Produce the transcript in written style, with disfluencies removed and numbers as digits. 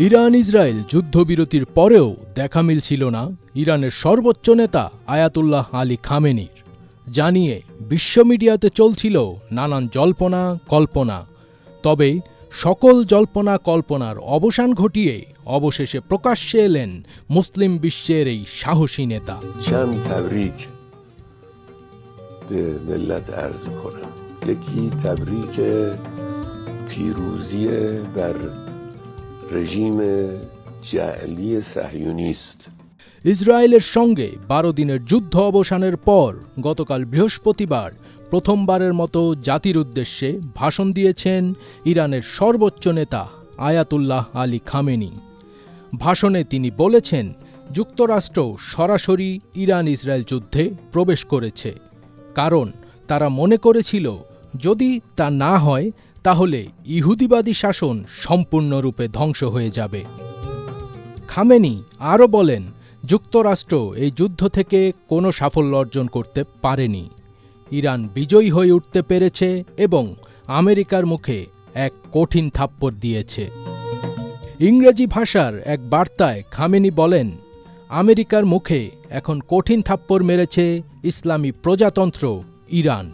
Iran Israel যুদ্ধবিরতির পরেও দেখা মিলছিল না ইরানের সর্বোচ্চ নেতা আয়াতুল্লাহ আলী খামেনির। জানিয়ে বিশ্ব মিডিয়াতে চলছিল নানান জল্পনা কল্পনা। তবে সকল জল্পনা কল্পনার অবসান ঘটিয়ে অবশেষে প্রকাশ্যে এলেন মুসলিম বিশ্বের এই সাহসী নেতা। چند تبریک به ملت عرض می‌کنم. یکی تبریک پیروزی بر رژیم جعلی صهیونیست. ইসরায়েলের সঙ্গে ১২ দিনের যুদ্ধ অবসানের পর গতকাল বৃহস্পতিবার প্রথমবারের মতো জাতির উদ্দেশ্যে ভাষণ দিয়েছেন ইরানের সর্বোচ্চ নেতা আয়াতুল্লাহ আলী খামেনি। ভাষণে তিনি বলেছেন, যুক্তরাষ্ট্র সরাসরি ইরান ইসরায়েল যুদ্ধে প্রবেশ করেছে, কারণ তারা মনে করেছিল যদি তা না হয় তাহলে ইহুদিবাদী শাসন সম্পূর্ণরূপে ধ্বংস হয়ে যাবে। খামেনি আরও বলেন, যুক্তরাষ্ট্র এই যুদ্ধ থেকে কোনো সাফল্য অর্জন করতে পারেনি। ইরান বিজয়ী হয়ে উঠতে পেরেছে এবং আমেরিকার মুখে এক কঠিন থাপ্পড় দিয়েছে। ইংরেজি ভাষার এক বার্তায় খামেনি বলেন, আমেরিকার মুখে এখন কঠিন থাপ্পড় মেরেছে ইসলামী প্রজাতন্ত্র ইরান।